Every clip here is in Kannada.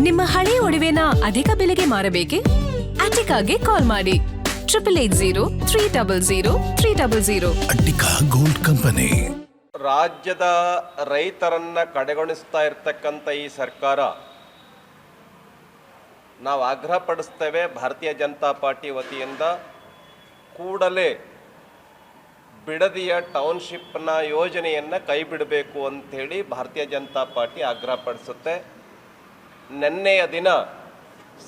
ನಿಮ್ಮ ಹಳೆಯ ಒಡವೆನ ಅಧಿಕ ಬೆಲೆಗೆ ಮಾರಬೇಕೆ? ಅಟಿಕಾಗೆ ಕಾಲ್ ಮಾಡಿ 8803000300. Attica gold company. ರಾಜ್ಯದ ರೈತರನ್ನ ಕಡೆಗಣಿಸ್ತಾ ಇರ್ತಕ್ಕಂಥ ಈ ಸರ್ಕಾರ, ನಾವು ಆಗ್ರಹ ಪಡಿಸ್ತೇವೆ ಭಾರತೀಯ ಜನತಾ ಪಾರ್ಟಿ ವತಿಯಿಂದ ಕೂಡಲೇ ಬಿಡದಿಯ ಟೌನ್ಶಿಪ್ನ ಯೋಜನೆಯನ್ನು ಕೈ ಬಿಡಬೇಕು ಅಂಥೇಳಿ ಭಾರತೀಯ ಜನತಾ ಪಾರ್ಟಿ ಆಗ್ರಹ ಪಡಿಸುತ್ತೆ. ನಿನ್ನೆಯ ದಿನ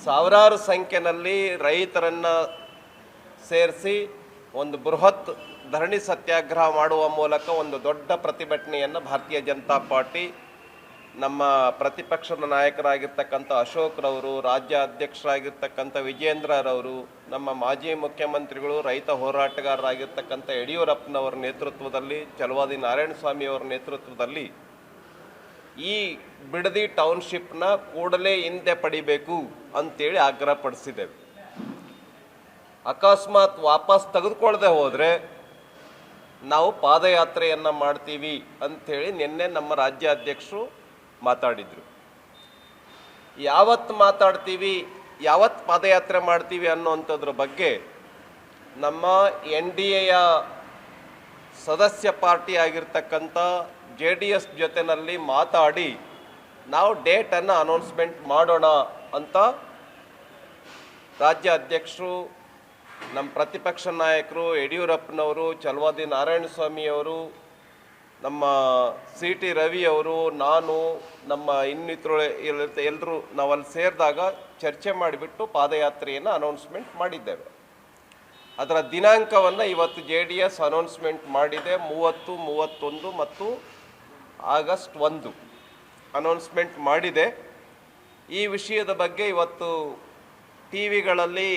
ಸಾವಿರಾರು ಸಂಖ್ಯೆಯಲ್ಲಿ ರೈತರನ್ನು ಸೇರಿಸಿ ಒಂದು ಬೃಹತ್ ಧರಣಿ ಸತ್ಯಾಗ್ರಹ ಮಾಡುವ ಮೂಲಕ ಒಂದು ದೊಡ್ಡ ಪ್ರತಿಭಟನೆಯನ್ನು ಭಾರತೀಯ ಜನತಾ ಪಾರ್ಟಿ, ನಮ್ಮ ಪ್ರತಿಪಕ್ಷದ ನಾಯಕರಾಗಿರ್ತಕ್ಕಂಥ ಅಶೋಕ್ರವರು, ರಾಜ್ಯ ಅಧ್ಯಕ್ಷರಾಗಿರ್ತಕ್ಕಂಥ ವಿಜೇಂದ್ರರವರು, ನಮ್ಮ ಮಾಜಿ ಮುಖ್ಯಮಂತ್ರಿಗಳು, ರೈತ ಹೋರಾಟಗಾರರಾಗಿರ್ತಕ್ಕಂಥ ಯಡಿಯೂರಪ್ಪನವರ ನೇತೃತ್ವದಲ್ಲಿ, ಚಲವಾದಿ ನಾರಾಯಣಸ್ವಾಮಿಯವರ ನೇತೃತ್ವದಲ್ಲಿ ಈ ಬಿಡದಿ ಟೌನ್ಶಿಪ್ನ ಕೂಡಲೇ ಹಿಂದೆ ಪಡಿಬೇಕು ಅಂತೇಳಿ ಆಗ್ರಹ ಪಡಿಸಿದ್ದೇವೆ. ಅಕಸ್ಮಾತ್ ವಾಪಸ್ ತೆಗೆದುಕೊಳ್ಳದೆ ಹೋದರೆ ನಾವು ಪಾದಯಾತ್ರೆಯನ್ನು ಮಾಡ್ತೀವಿ ಅಂಥೇಳಿ ನಿನ್ನೆ ನಮ್ಮ ರಾಜ್ಯಾಧ್ಯಕ್ಷರು ಮಾತಾಡಿದರು. ಯಾವತ್ತು ಮಾತಾಡ್ತೀವಿ, ಯಾವತ್ತು ಪಾದಯಾತ್ರೆ ಮಾಡ್ತೀವಿ ಅನ್ನೋವಂಥದ್ರ ಬಗ್ಗೆ ನಮ್ಮ NDAಯ ಸದಸ್ಯ ಪಾರ್ಟಿ ಆಗಿರ್ತಕ್ಕಂಥ JDS ಜೊತೆಯಲ್ಲಿ ಮಾತಾಡಿ ನಾವು ಡೇಟನ್ನು ಅನೌನ್ಸ್ಮೆಂಟ್ ಮಾಡೋಣ ಅಂತ ರಾಜ್ಯ ಅಧ್ಯಕ್ಷರು, ನಮ್ಮ ಪ್ರತಿಪಕ್ಷ ನಾಯಕರು ಯಡಿಯೂರಪ್ಪನವರು, ಚಲವಾದಿ ನಾರಾಯಣಸ್ವಾಮಿಯವರು, ನಮ್ಮ CT ರವಿ ಅವರು, ನಾನು, ನಮ್ಮ ಇನ್ನಿತರು ಎಲ್ಲರೂ ನಾವಲ್ಲಿ ಸೇರಿದಾಗ ಚರ್ಚೆ ಮಾಡಿಬಿಟ್ಟು ಪಾದಯಾತ್ರೆಯನ್ನು ಅನೌನ್ಸ್ಮೆಂಟ್ ಮಾಡಿದ್ದೇವೆ. ಅದರ ದಿನಾಂಕವನ್ನು ಇವತ್ತು JDS ಅನೌನ್ಸ್ಮೆಂಟ್ ಮಾಡಿದೆ. 30, 31 ಮತ್ತು ಆಗಸ್ಟ್ 1 ಅನೌನ್ಸ್ಮೆಂಟ್ ಮಾಡಿದೆ. ಈ ವಿಷಯದ ಬಗ್ಗೆ ಇವತ್ತು TV ಗಳಲ್ಲಿ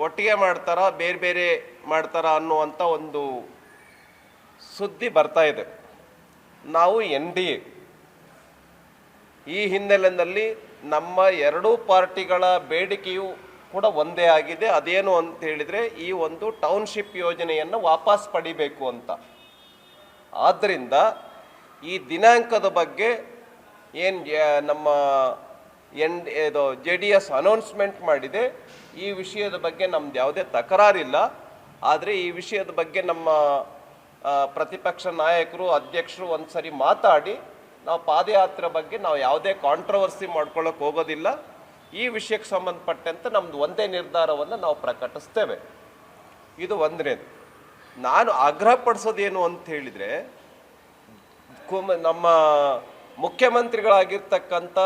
ಒಟ್ಟಿಗೆ ಮಾಡ್ತಾರಾ, ಬೇರೆ ಬೇರೆ ಮಾಡ್ತಾರಾ ಅನ್ನುವಂಥ ಒಂದು ಸುದ್ದಿ ಬರ್ತಾ ಇದೆ. ನಾವು NDA ಈ ಹಿನ್ನೆಲೆಯಲ್ಲಿ ನಮ್ಮ ಎರಡೂ ಪಾರ್ಟಿಗಳ ಬೇಡಿಕೆಯು ಕೂಡ ಒಂದೇ ಆಗಿದೆ. ಅದೇನು ಅಂತ ಹೇಳಿದರೆ ಈ ಒಂದು ಟೌನ್ಶಿಪ್ ಯೋಜನೆಯನ್ನು ವಾಪಸ್ ಪಡಿಬೇಕು ಅಂತ. ಆದ್ದರಿಂದ ಈ ದಿನಾಂಕದ ಬಗ್ಗೆ ಏನು ನಮ್ಮ JDS ಅನೌನ್ಸ್ಮೆಂಟ್ ಮಾಡಿದೆ, ಈ ವಿಷಯದ ಬಗ್ಗೆ ನಮ್ದು ಯಾವುದೇ ತಕರಾರಿಲ್ಲ. ಆದರೆ ಈ ವಿಷಯದ ಬಗ್ಗೆ ನಮ್ಮ ಪ್ರತಿಪಕ್ಷ ನಾಯಕರು, ಅಧ್ಯಕ್ಷರು ಒಂದು ಸರಿ ಮಾತಾಡಿ ನಾವು ಪಾದಯಾತ್ರೆ ಬಗ್ಗೆ ನಾವು ಯಾವುದೇ ಕಾಂಟ್ರವರ್ಸಿ ಮಾಡ್ಕೊಳ್ಳೋಕೆ ಹೋಗೋದಿಲ್ಲ. ಈ ವಿಷಯಕ್ಕೆ ಸಂಬಂಧಪಟ್ಟಂತೆ ನಮ್ಮದು ಒಂದೇ ನಿರ್ಧಾರವನ್ನು ನಾವು ಪ್ರಕಟಿಸ್ತೇವೆ. ಇದು ಒಂದನೇದು. ನಾನು ಆಗ್ರಹ ಪಡಿಸೋದೇನು ಅಂತ ಹೇಳಿದರೆ, ನಮ್ಮ ಮುಖ್ಯಮಂತ್ರಿಗಳಾಗಿರ್ತಕ್ಕಂಥ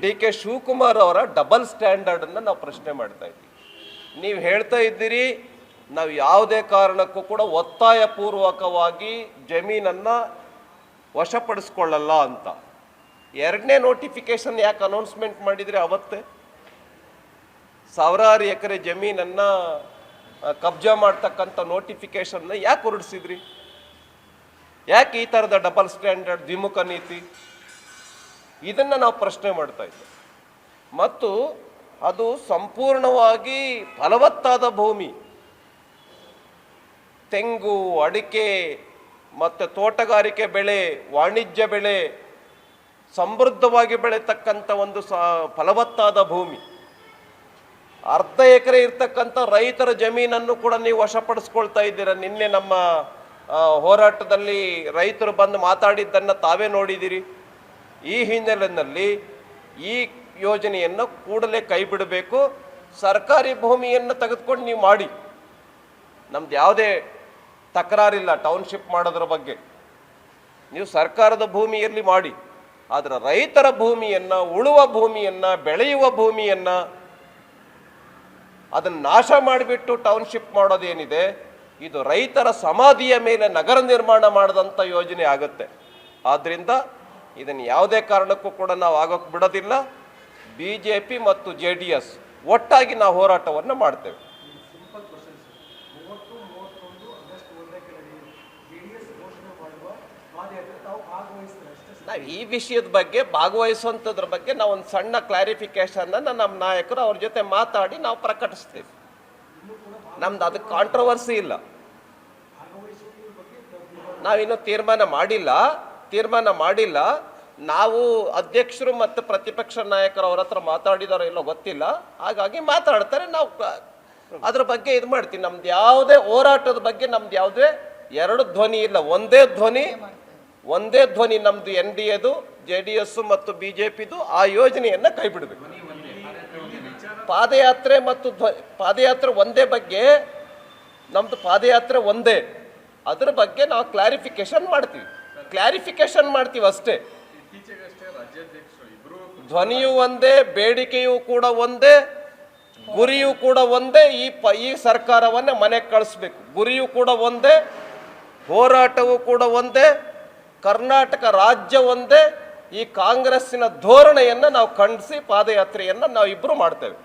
DK ಶಿವಕುಮಾರ್ ಅವರ ಡಬಲ್ ಸ್ಟ್ಯಾಂಡರ್ಡನ್ನು ನಾವು ಪ್ರಶ್ನೆ ಮಾಡ್ತಾ ಇದ್ದೀವಿ. ನೀವು ಹೇಳ್ತಾ ಇದ್ದೀರಿ ನಾವು ಯಾವುದೇ ಕಾರಣಕ್ಕೂ ಕೂಡ ಒತ್ತಾಯಪೂರ್ವಕವಾಗಿ ಜಮೀನನ್ನು ವಶಪಡಿಸ್ಕೊಳ್ಳಲ್ಲ ಅಂತ. ಎರಡನೇ ನೋಟಿಫಿಕೇಶನ್ ಯಾಕೆ ಅನೌನ್ಸ್ಮೆಂಟ್ ಮಾಡಿದರೆ ಅವತ್ತೇ? ಸಾವಿರಾರು ಎಕರೆ ಜಮೀನನ್ನು ಕಬ್ಜಾ ಮಾಡ್ತಕ್ಕಂಥ ನೋಟಿಫಿಕೇಶನ್ನ ಯಾಕೆ ಹೊರಡಿಸಿದ್ರಿ? ಯಾಕೆ ಈ ಥರದ ಡಬಲ್ ಸ್ಟ್ಯಾಂಡರ್ಡ್, ದ್ವಿಮುಖ ನೀತಿ? ಇದನ್ನು ನಾವು ಪ್ರಶ್ನೆ ಮಾಡ್ತಾ ಇದ್ದೇವೆ. ಮತ್ತು ಅದು ಸಂಪೂರ್ಣವಾಗಿ ಫಲವತ್ತಾದ ಭೂಮಿ, ತೆಂಗು, ಅಡಿಕೆ ಮತ್ತು ತೋಟಗಾರಿಕೆ ಬೆಳೆ, ವಾಣಿಜ್ಯ ಬೆಳೆ ಸಮೃದ್ಧವಾಗಿ ಬೆಳೆತಕ್ಕಂಥ ಒಂದು ಫಲವತ್ತಾದ ಭೂಮಿ. ಅರ್ಧ ಎಕರೆ ಇರ್ತಕ್ಕಂಥ ರೈತರ ಜಮೀನನ್ನು ಕೂಡ ನೀವು ವಶಪಡಿಸ್ಕೊಳ್ತಾ ಇದ್ದೀರಾ. ನಿನ್ನೆ ನಮ್ಮ ಹೋರಾಟದಲ್ಲಿ ರೈತರು ಬಂದು ಮಾತಾಡಿದ್ದನ್ನು ತಾವೇ ನೋಡಿದ್ದೀರಿ. ಈ ಹಿನ್ನೆಲೆಯಲ್ಲಿ ಈ ಯೋಜನೆಯನ್ನು ಕೂಡಲೇ ಕೈ ಬಿಡಬೇಕು. ಸರ್ಕಾರಿ ಭೂಮಿಯನ್ನು ತೆಗೆದುಕೊಂಡು ನೀವು ಮಾಡಿ, ನಮ್ದು ಯಾವುದೇ ತಕರಾರಿಲ್ಲ ಟೌನ್ಶಿಪ್ ಮಾಡೋದ್ರ ಬಗ್ಗೆ. ನೀವು ಸರ್ಕಾರದ ಭೂಮಿಯಲ್ಲಿ ಮಾಡಿ, ಆದರೆ ರೈತರ ಭೂಮಿಯನ್ನು, ಉಳುವ ಭೂಮಿಯನ್ನು, ಬೆಳೆಯುವ ಭೂಮಿಯನ್ನು ಅದನ್ನು ನಾಶ ಮಾಡಿಬಿಟ್ಟು ಟೌನ್ಶಿಪ್ ಮಾಡೋದೇನಿದೆ, ಇದು ರೈತರ ಸಮಾಧಿಯ ಮೇಲೆ ನಗರ ನಿರ್ಮಾಣ ಮಾಡಿದಂಥ ಯೋಜನೆ ಆಗುತ್ತೆ. ಆದ್ದರಿಂದ ಇದನ್ನು ಯಾವುದೇ ಕಾರಣಕ್ಕೂ ಕೂಡ ನಾವು ಆಗೋಕ್ಕೆ ಬಿಡೋದಿಲ್ಲ. BJP ಮತ್ತು JDS ಒಟ್ಟಾಗಿ ನಾವು ಹೋರಾಟವನ್ನು ಮಾಡ್ತೇವೆ. ನಾವು ಈ ವಿಷಯದ ಬಗ್ಗೆ ಭಾಗವಹಿಸುವಂಥದ್ರ ಬಗ್ಗೆ ನಾವು ಒಂದು ಸಣ್ಣ ಕ್ಲಾರಿಫಿಕೇಶನ್ನ ನಮ್ಮ ನಾಯಕರು ಅವ್ರ ಜೊತೆ ಮಾತಾಡಿ ನಾವು ಪ್ರಕಟಿಸ್ತೇವೆ. ನಮ್ದು ಅದಕ್ಕೆ ಕಾಂಟ್ರವರ್ಸಿ ಇಲ್ಲ. ನಾವಿನ್ನೂ ತೀರ್ಮಾನ ಮಾಡಿಲ್ಲ. ನಾವು ಅಧ್ಯಕ್ಷರು ಮತ್ತು ಪ್ರತಿಪಕ್ಷ ನಾಯಕರು ಅವ್ರ ಹತ್ರ ಮಾತಾಡಿದಾರೋ ಇಲ್ಲೋ ಗೊತ್ತಿಲ್ಲ, ಹಾಗಾಗಿ ಮಾತಾಡ್ತಾರೆ. ನಾವು ಅದ್ರ ಬಗ್ಗೆ ಇದು ಮಾಡ್ತೀವಿ. ನಮ್ದು ಯಾವುದೇ ಹೋರಾಟದ ಬಗ್ಗೆ ನಮ್ದು ಯಾವುದೇ ಎರಡು ಧ್ವನಿ ಇಲ್ಲ, ಒಂದೇ ಧ್ವನಿ ನಮ್ದು NDAದು, JDS ಮತ್ತು BJPದು. ಆ ಯೋಜನೆಯನ್ನ ಕೈ ಬಿಡಬೇಕು. ಪಾದಯಾತ್ರೆ ಮತ್ತು ಪಾದಯಾತ್ರೆ ಒಂದೇ ಬಗ್ಗೆ, ನಮ್ದು ಪಾದಯಾತ್ರೆ ಒಂದೇ, ಅದ್ರ ಬಗ್ಗೆ ನಾವು ಕ್ಲಾರಿಫಿಕೇಶನ್ ಮಾಡ್ತೀವಿ ಅಷ್ಟೇ. ಧ್ವನಿಯೂ ಒಂದೇ, ಬೇಡಿಕೆಯೂ ಕೂಡ ಒಂದೇ, ಗುರಿಯೂ ಕೂಡ ಒಂದೇ. ಈ ಸರ್ಕಾರವನ್ನ ಮನೆಗೆ ಕಳಿಸ್ಬೇಕು. ಗುರಿಯೂ ಕೂಡ ಒಂದೇ, ಹೋರಾಟವೂ ಕೂಡ ಒಂದೇ, ಕರ್ನಾಟಕ ರಾಜ್ಯ ಒಂದೇ. ಈ ಕಾಂಗ್ರೆಸ್ಸಿನ ಧೋರಣೆಯನ್ನ ನಾವು ಖಂಡಿಸಿ ಪಾದಯಾತ್ರೆಯನ್ನ ನಾವು ಇಬ್ರು ಮಾಡ್ತೇವೆ.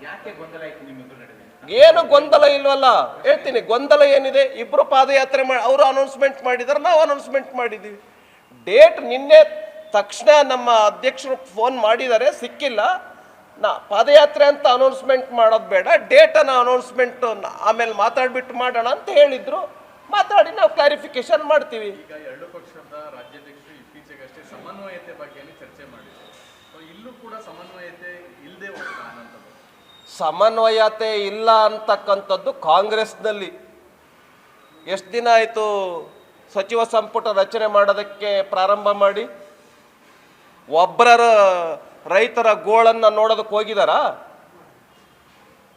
ಏನು ಗೊಂದಲ ಇಲ್ವಲ್ಲ, ಹೇಳ್ತೀನಿ. ಗೊಂದಲ ಏನಿದೆ? ಇಬ್ರು ಪಾದಯಾತ್ರೆ ಅವರು ಅನೌನ್ಸ್ಮೆಂಟ್ ಮಾಡಿದಾರೆ, ನಾವು ಅನೌನ್ಸ್ಮೆಂಟ್ ಮಾಡಿದ್ದೀವಿ. ಡೇಟ್ ನಿನ್ನೆ ತಕ್ಷಣ ನಮ್ಮ ಅಧ್ಯಕ್ಷರು ಫೋನ್ ಮಾಡಿದ್ದಾರೆ, ಸಿಕ್ಕಿಲ್ಲ. ಪಾದಯಾತ್ರೆ ಅಂತ ಅನೌನ್ಸ್ಮೆಂಟ್ ಮಾಡೋದು ಬೇಡ, ಡೇಟನ್ನು ಅನೌನ್ಸ್ಮೆಂಟ್ ಆಮೇಲೆ ಮಾತಾಡ್ಬಿಟ್ಟು ಮಾಡೋಣ ಅಂತ ಹೇಳಿದ್ರು. ಮಾತಾಡಿ ನಾವು ಕ್ಲಾರಿಫಿಕೇಶನ್ ಮಾಡ್ತೀವಿ. ಈಗ ಎರಡು ಪಕ್ಷದ ರಾಜ್ಯಾಧ್ಯಕ್ಷರು ಇತ್ತೀಚೆಗಷ್ಟೇ ಸಮನ್ವಯತೆ ಬಗ್ಗೆ ಚರ್ಚೆ ಮಾಡಿದ್ದಾರೆ. ಇಲ್ಲೂ ಕೂಡ ಸಮನ್ವಯತೆ ಇಲ್ಲದೆ ಹೋಗ್ತಾ ಅನ್ನೋದು, ಸಮನ್ವಯತೆ ಇಲ್ಲ ಅಂತಕ್ಕಂಥದ್ದು ಕಾಂಗ್ರೆಸ್ನಲ್ಲಿ ಎಷ್ಟು ದಿನ ಆಯಿತು ಸಚಿವ ಸಂಪುಟ ರಚನೆ ಮಾಡೋದಕ್ಕೆ ಪ್ರಾರಂಭ ಮಾಡಿ? ಒಬ್ಬರ ರೈತರ ಗೋಳನ್ನು ನೋಡೋದಕ್ಕೆ ಹೋಗಿದಾರ?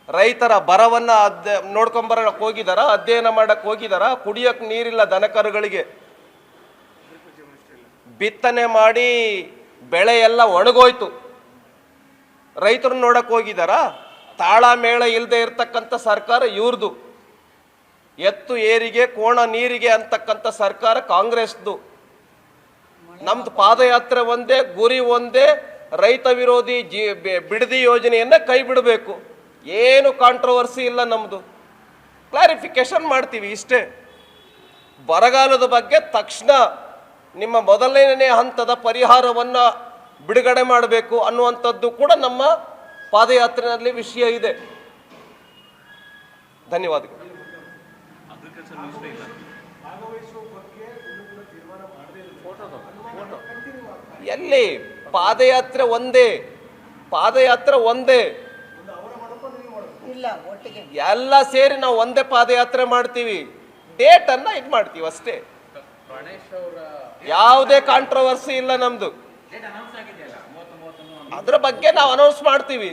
ರೈತರ ಬರವನ್ನ ನೋಡ್ಕೊಂಬರಕ್ಕೆ ಹೋಗಿದಾರ? ಅಧ್ಯಯನ ಮಾಡಕ್ಕೆ ಹೋಗಿದಾರ? ಕುಡಿಯಕ್ಕೆ ನೀರಿಲ್ಲ ದನಕರುಗಳಿಗೆ, ಬಿತ್ತನೆ ಮಾಡಿ ಬೆಳೆ ಎಲ್ಲ ಒಣಗೋಯ್ತು, ರೈತರು ನೋಡಕ್ ಹೋಗಿದಾರ? ತಾಳ ಮೇಳ ಇಲ್ಲದೆ ಇರ್ತಕ್ಕಂಥ ಸರ್ಕಾರ ಇವ್ರದು. ಎತ್ತು ಏರಿಗೆ ಕೋಣ ನೀರಿಗೆ ಅಂತಕ್ಕಂಥ ಸರ್ಕಾರ ಕಾಂಗ್ರೆಸ್ದು. ನಮ್ದು ಪಾದಯಾತ್ರೆ ಒಂದೇ, ಗುರಿ ಒಂದೇ, ರೈತ ವಿರೋಧಿ ಬಿಡದಿ ಯೋಜನೆಯನ್ನ ಕೈ ಬಿಡಬೇಕು. ಏನು ಕಾಂಟ್ರವರ್ಸಿ ಇಲ್ಲ, ನಮ್ದು ಕ್ಲಾರಿಫಿಕೇಶನ್ ಮಾಡ್ತೀವಿ ಇಷ್ಟೇ. ಬರಗಾಲದ ಬಗ್ಗೆ ತಕ್ಷಣ ನಿಮ್ಮ ಮೊದಲನೇ ಹಂತದ ಪರಿಹಾರವನ್ನ ಬಿಡುಗಡೆ ಮಾಡಬೇಕು ಅನ್ನುವಂಥದ್ದು ಕೂಡ ನಮ್ಮ ಪಾದಯಾತ್ರೆಯಲ್ಲಿ ವಿಷಯ ಇದೆ. ಧನ್ಯವಾದಗಳು. ಎಲ್ಲಿ ಪಾದಯಾತ್ರೆ ಒಂದೇ, ಎಲ್ಲ ಸೇರಿ ನಾವು ಒಂದೇ ಪಾದಯಾತ್ರೆ ಮಾಡ್ತೀವಿ. ಡೇಟ್ ಅನ್ನ ಇದು ಮಾಡ್ತೀವಿ ಅಷ್ಟೇ. ಯಾವುದೇ ಕಾಂಟ್ರವರ್ಸಿ ಇಲ್ಲ ನಮ್ದು. ಅದ್ರ ಬಗ್ಗೆ ನಾವು ಅನೌನ್ಸ್ ಮಾಡ್ತೀವಿ.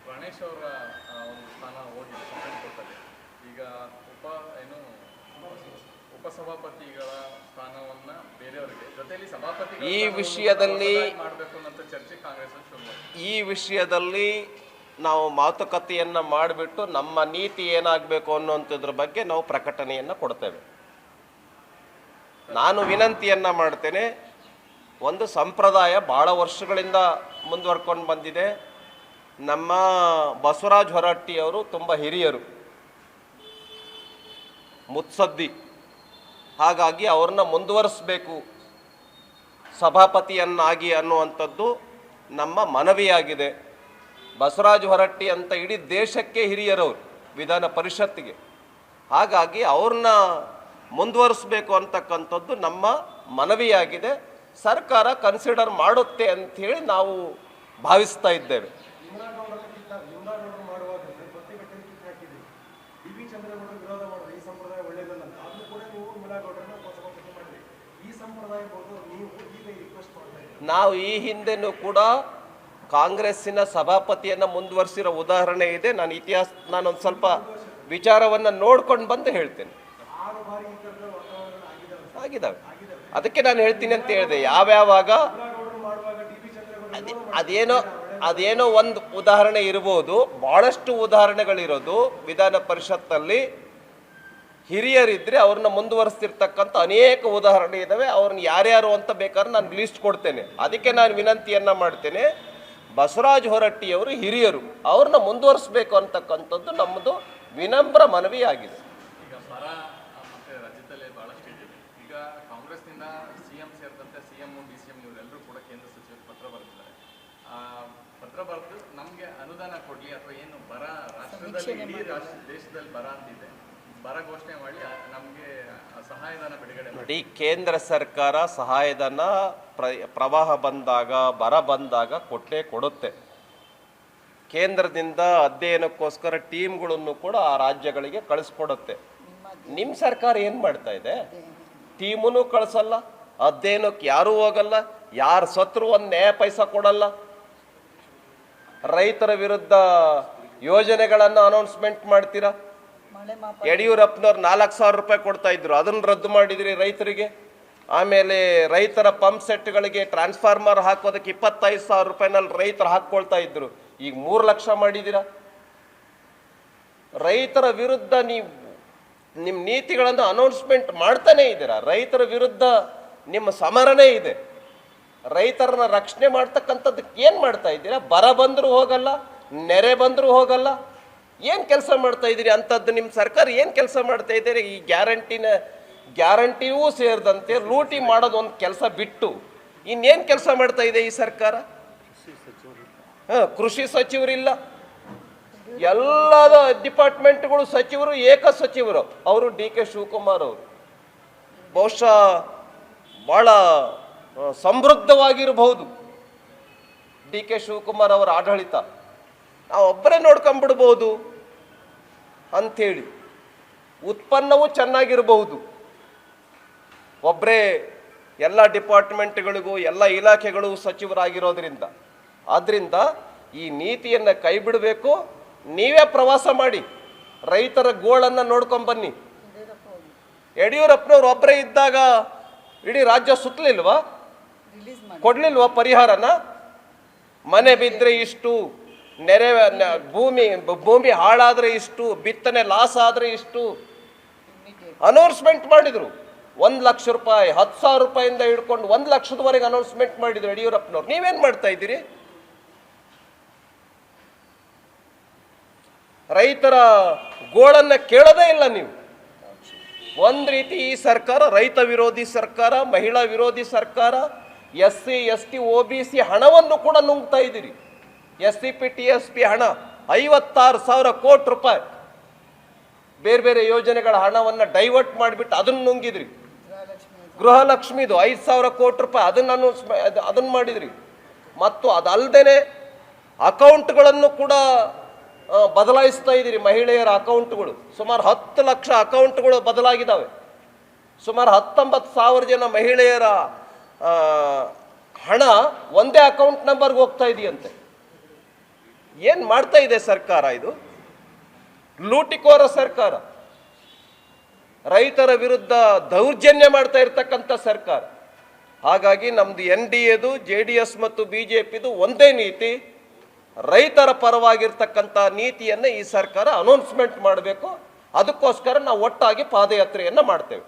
ಗಣೇಶ್ ಅವರ ಒಂದು ಸ್ಥಾನ ಹೋಗಿ ಸುಪ್ರೀಂ ಕೋರ್ಟಲ್ಲಿ ಈಗ ಉಪಸಭಾಪತಿಗಳ ಸ್ಥಾನವನ್ನ ಬೇರೆಯವರಿಗೆ ಜೊತೆಯಲ್ಲಿ ಸಭಾಪತಿ ಈ ವಿಷಯದಲ್ಲಿ ಮಾಡಬೇಕು ಅನ್ನೋ ಚರ್ಚೆ ಕಾಂಗ್ರೆಸ್ ಶುರು. ಈ ವಿಷಯದಲ್ಲಿ ನಾವು ಮಾತುಕತೆಯನ್ನ ಮಾಡಿಬಿಟ್ಟು ನಮ್ಮ ನೀತಿ ಏನಾಗಬೇಕು ಅನ್ನುವಂಥದ್ರ ಬಗ್ಗೆ ನಾವು ಪ್ರಕಟಣೆಯನ್ನ ಕೊಡ್ತೇವೆ. ನಾನು ವಿನಂತಿಯನ್ನ ಮಾಡ್ತೇನೆ. ಒಂದು ಸಂಪ್ರದಾಯ ಭಾಳ ವರ್ಷಗಳಿಂದ ಮುಂದುವರ್ಕೊಂಡು ಬಂದಿದೆ. ನಮ್ಮ ಬಸವರಾಜ ಹೊರಟ್ಟಿಯವರು ತುಂಬ ಹಿರಿಯರು, ಮುತ್ಸದ್ದಿ, ಹಾಗಾಗಿ ಅವ್ರನ್ನ ಮುಂದುವರಿಸಬೇಕು ಸಭಾಪತಿಯನ್ನಾಗಿ ಅನ್ನುವಂಥದ್ದು ನಮ್ಮ ಮನವಿಯಾಗಿದೆ. ಬಸವರಾಜ ಹೊರಟ್ಟಿ ಅಂತ ಇಡೀ ದೇಶಕ್ಕೆ ಹಿರಿಯರವರು ವಿಧಾನ ಪರಿಷತ್ತಿಗೆ, ಹಾಗಾಗಿ ಅವ್ರನ್ನ ಮುಂದುವರಿಸಬೇಕು ಅಂತಕ್ಕಂಥದ್ದು ನಮ್ಮ ಮನವಿಯಾಗಿದೆ. ಸರ್ಕಾರ ಕನ್ಸಿಡರ್ ಮಾಡುತ್ತೆ ಅಂಥೇಳಿ ನಾವು ಭಾವಿಸ್ತಾ ಇದ್ದೇವೆ. ನಾವು ಈ ಹಿಂದೆನೂ ಕೂಡ ಕಾಂಗ್ರೆಸ್ಸಿನ ಸಭಾಪತಿಯನ್ನು ಮುಂದುವರಿಸಿರೋ ಉದಾಹರಣೆ ಇದೆ. ನಾನೊಂದು ಸ್ವಲ್ಪ ವಿಚಾರವನ್ನು ನೋಡ್ಕೊಂಡು ಬಂದು ಹೇಳ್ತೇನೆ. ಆಗಿದ್ದಾವೆ, ಅದಕ್ಕೆ ನಾನು ಹೇಳ್ತೀನಿ ಅಂತ ಹೇಳಿದೆ. ಯಾವ್ಯಾವಾಗ ಅದೇನೋ ಒಂದು ಉದಾಹರಣೆ ಇರ್ಬೋದು, ಭಾಳಷ್ಟು ಉದಾಹರಣೆಗಳಿರೋದು. ವಿಧಾನ ಪರಿಷತ್ತಲ್ಲಿ ಹಿರಿಯರಿದ್ರೆ ಅವ್ರನ್ನ ಮುಂದುವರಿಸ್ತಿರ್ತಕ್ಕಂಥ ಅನೇಕ ಉದಾಹರಣೆ ಇದ್ದಾವೆ. ಅವ್ರನ್ನ ಯಾರ್ಯಾರು ಅಂತ ಬೇಕಾದ್ರೆ ನಾನು ಲಿಸ್ಟ್ ಕೊಡ್ತೇನೆ. ಅದಕ್ಕೆ ನಾನು ವಿನಂತಿಯನ್ನ ಮಾಡ್ತೇನೆ, ಬಸವರಾಜ ಹೊರಟ್ಟಿಯವರು ಹಿರಿಯರು, ಅವ್ರನ್ನ ಮುಂದುವರಿಸಬೇಕು ಅಂತಕ್ಕಂಥದ್ದು ನಮ್ಮದು ವಿನಮ್ರ ಮನವಿಯಾಗಿದೆ. ಈಗ ಬರ ಮತ್ತೆ ರಾಜ್ಯದಲ್ಲೇ ಬಹಳಷ್ಟು ಇದೆ. ಈಗ ಕಾಂಗ್ರೆಸ್ನಿಂದ CM ಸೇರಿದಂತೆ CM, DCM ಇವರೆಲ್ಲರೂ ಕೂಡ ಕೇಂದ್ರ ಸಚಿವರು ಪತ್ರ ಬರೆದಿದ್ದಾರೆ. ಪತ್ರ ಬರೆದು ನಮಗೆ ಅನುದಾನ ಕೊಡಲಿ ಅಥವಾ ಏನು ಬರ ರಾಷ್ಟ್ರದಲ್ಲಿ ಇಡೀ ದೇಶದಲ್ಲಿ ಬರ ಅಂತಿದೆ, ಬರ ಘೋಷಣೆ ಮಾಡಿ ನಮಗೆ ಸಹಾಯಧನ ಬಿಡುಗಡೆ ಮಾಡಿ. ನೋಡಿ, ಕೇಂದ್ರ ಸರ್ಕಾರ ಸಹಾಯಧನ ಪ್ರವಾಹ ಬಂದಾಗ, ಬರ ಬಂದಾಗ ಕೊಟ್ಟೇ ಕೊಡುತ್ತೆ. ಕೇಂದ್ರದಿಂದ ಅಧ್ಯಯನಕ್ಕೋಸ್ಕರ ಟೀಮ್ಗಳನ್ನು ಕೂಡ ಆ ರಾಜ್ಯಗಳಿಗೆ ಕಳಿಸ್ಕೊಡುತ್ತೆ. ನಿಮ್ಮ ಸರ್ಕಾರ ಏನು ಮಾಡ್ತಾ ಇದೆ? ಟೀಮನ್ನು ಕಳಿಸಲ್ಲ, ಅಧ್ಯಯನಕ್ಕೆ ಯಾರೂ ಹೋಗಲ್ಲ, ಯಾರು ಸತ್ರು ಒಂದು ನ್ಯಾಯ ಪೈಸಾ ಕೊಡಲ್ಲ. ರೈತರ ವಿರುದ್ಧ ಯೋಜನೆಗಳನ್ನು ಅನೌನ್ಸ್ಮೆಂಟ್ ಮಾಡ್ತೀರಾ. ಯಡಿಯೂರಪ್ಪನವ್ರು 4,000 ರೂಪಾಯಿ ಕೊಡ್ತಾ ಇದ್ರು, ಅದನ್ನು ರದ್ದು ಮಾಡಿದ್ರಿ ರೈತರಿಗೆ. ಆಮೇಲೆ ರೈತರ ಪಂಪ್ ಸೆಟ್ಗಳಿಗೆ ಟ್ರಾನ್ಸ್ಫಾರ್ಮರ್ ಹಾಕೋದಕ್ಕೆ 25,000 ರೂಪಾಯಿನಲ್ಲಿ ರೈತರು ಹಾಕ್ಕೊಳ್ತಾ ಇದ್ರು, ಈಗ 3 ಲಕ್ಷ ಮಾಡಿದ್ದೀರಾ. ರೈತರ ವಿರುದ್ಧ ನೀವು ನಿಮ್ಮ ನೀತಿಗಳನ್ನು ಅನೌನ್ಸ್ಮೆಂಟ್ ಮಾಡ್ತಾನೇ ಇದ್ದೀರಾ. ರೈತರ ವಿರುದ್ಧ ನಿಮ್ಮ ಸಮರನೇ ಇದೆ. ರೈತರನ್ನ ರಕ್ಷಣೆ ಮಾಡ್ತಕ್ಕಂಥದ್ದಕ್ಕೆ ಏನು ಮಾಡ್ತಾ ಇದ್ದೀರಾ? ಬರ ಬಂದರೂ ಹೋಗಲ್ಲ, ನೆರೆ ಬಂದರೂ ಹೋಗಲ್ಲ. ಏನು ಕೆಲಸ ಮಾಡ್ತಾ ಇದ್ದೀರಿ ಅಂಥದ್ದು? ನಿಮ್ಮ ಸರ್ಕಾರ ಏನು ಕೆಲಸ ಮಾಡ್ತಾ ಇದ್ದೀರಿ? ಈ ಗ್ಯಾರಂಟಿಯೂ ಸೇರಿದಂತೆ ಲೂಟಿ ಮಾಡೋದು ಒಂದು ಕೆಲಸ ಬಿಟ್ಟು ಇನ್ನೇನು ಕೆಲಸ ಮಾಡ್ತಾ ಇದೆ ಈ ಸರ್ಕಾರ? ಕೃಷಿ ಸಚಿವರಿಲ್ಲ, ಎಲ್ಲದ ಡಿಪಾರ್ಟ್ಮೆಂಟ್ಗಳು ಸಚಿವರು ಏಕ ಸಚಿವರು. ಅವರು DK ಶಿವಕುಮಾರ್ ಅವರು ಬಹುಶಃ ಭಾಳ ಸಮೃದ್ಧವಾಗಿರಬಹುದು. DK ಶಿವಕುಮಾರ್ ಅವರ ಆಡಳಿತ ನಾವು ಒಬ್ಬರೇ ನೋಡ್ಕೊಂಡ್ಬಿಡ್ಬೋದು ಅಂಥೇಳಿ. ಉತ್ಪನ್ನವೂ ಚೆನ್ನಾಗಿರಬಹುದು, ಒಬ್ಬರೇ ಎಲ್ಲ ಡಿಪಾರ್ಟ್ಮೆಂಟ್ಗಳಿಗೂ ಎಲ್ಲ ಇಲಾಖೆಗಳು ಸಚಿವರಾಗಿರೋದ್ರಿಂದ. ಆದ್ದರಿಂದ ಈ ನೀತಿಯನ್ನು ಕೈ ಬಿಡಬೇಕು. ನೀವೇ ಪ್ರವಾಸ ಮಾಡಿ, ರೈತರ ಗೋಳನ್ನು ನೋಡ್ಕೊಂಬನ್ನಿ. ಯಡಿಯೂರಪ್ಪನವ್ರು ಒಬ್ಬರೇ ಇದ್ದಾಗ ಇಡೀ ರಾಜ್ಯ ಸುತ್ತಲಿಲ್ವಾ? ಕೊಡ್ಲಿಲ್ವಾ ಪರಿಹಾರನ? ಮನೆ ಬಿದ್ದರೆ ಇಷ್ಟು, ನೆರೆ ಭೂಮಿ ಹಾಳಾದರೆ ಇಷ್ಟು, ಬಿತ್ತನೆ ಲಾಸ್ ಆದರೆ ಇಷ್ಟು ಅನೌನ್ಸ್ಮೆಂಟ್ ಮಾಡಿದ್ರು. 1 ಲಕ್ಷ ರೂಪಾಯಿ, 10,000 ರೂಪಾಯಿಂದ ಹಿಡ್ಕೊಂಡು 1 ಲಕ್ಷದವರೆಗೆ ಅನೌನ್ಸ್ಮೆಂಟ್ ಮಾಡಿದ್ರು ಯಡಿಯೂರಪ್ಪನವ್ರು. ನೀವೇನು ಮಾಡ್ತಾ ಇದ್ದೀರಿ? ರೈತರ ಗೋಳನ್ನು ಕೇಳೋದೇ ಇಲ್ಲ ನೀವು. ಒಂದು ರೀತಿ ಈ ಸರ್ಕಾರ ರೈತ ವಿರೋಧಿ ಸರ್ಕಾರ, ಮಹಿಳಾ ವಿರೋಧಿ ಸರ್ಕಾರ. SC ST OBC ಹಣವನ್ನು ಕೂಡ ನುಂಗ್ತಾ ಇದ್ದೀರಿ. SCP TSP ಹಣ 56,000 ಕೋಟಿ ರೂಪಾಯಿ ಬೇರೆ ಬೇರೆ ಯೋಜನೆಗಳ ಹಣವನ್ನು ಡೈವರ್ಟ್ ಮಾಡಿಬಿಟ್ಟು ಅದನ್ನು ನುಂಗಿದ್ರಿ. ಗೃಹಲಕ್ಷ್ಮಿದು 5,000 ಕೋಟಿ ರೂಪಾಯಿ ಅದನ್ನು ಮಾಡಿದ್ರಿ. ಮತ್ತು ಅದಲ್ಲದೆ ಅಕೌಂಟ್ಗಳನ್ನು ಕೂಡ ಬದಲಾಯಿಸ್ತಾ ಇದ್ದೀರಿ. ಮಹಿಳೆಯರ ಅಕೌಂಟ್ಗಳು ಸುಮಾರು 10 ಲಕ್ಷ ಅಕೌಂಟ್ಗಳು ಬದಲಾಗಿದ್ದಾವೆ. ಸುಮಾರು 19,000 ಜನ ಮಹಿಳೆಯರ ಹಣ ಒಂದೇ ಅಕೌಂಟ್ ನಂಬರ್ಗೆ ಹೋಗ್ತಾ ಇದೆಯಂತೆ. ಏನು ಮಾಡ್ತಾ ಇದೆ ಸರ್ಕಾರ ಇದು? ಲೂಟಿಕೋರ ಸರ್ಕಾರ, ರೈತರ ವಿರುದ್ಧ ದೌರ್ಜನ್ಯ ಮಾಡ್ತಾ ಇರ್ತಕ್ಕಂಥ ಸರ್ಕಾರ. ಹಾಗಾಗಿ ನಮ್ದು NDAದು, JDS ಮತ್ತು BJPದು ಒಂದೇ ನೀತಿ. ರೈತರ ಪರವಾಗಿರ್ತಕ್ಕಂಥ ನೀತಿಯನ್ನು ಈ ಸರ್ಕಾರ ಅನೌನ್ಸ್ಮೆಂಟ್ ಮಾಡಬೇಕು. ಅದಕ್ಕೋಸ್ಕರ ನಾವು ಒಟ್ಟಾಗಿ ಪಾದಯಾತ್ರೆಯನ್ನು ಮಾಡ್ತೇವೆ.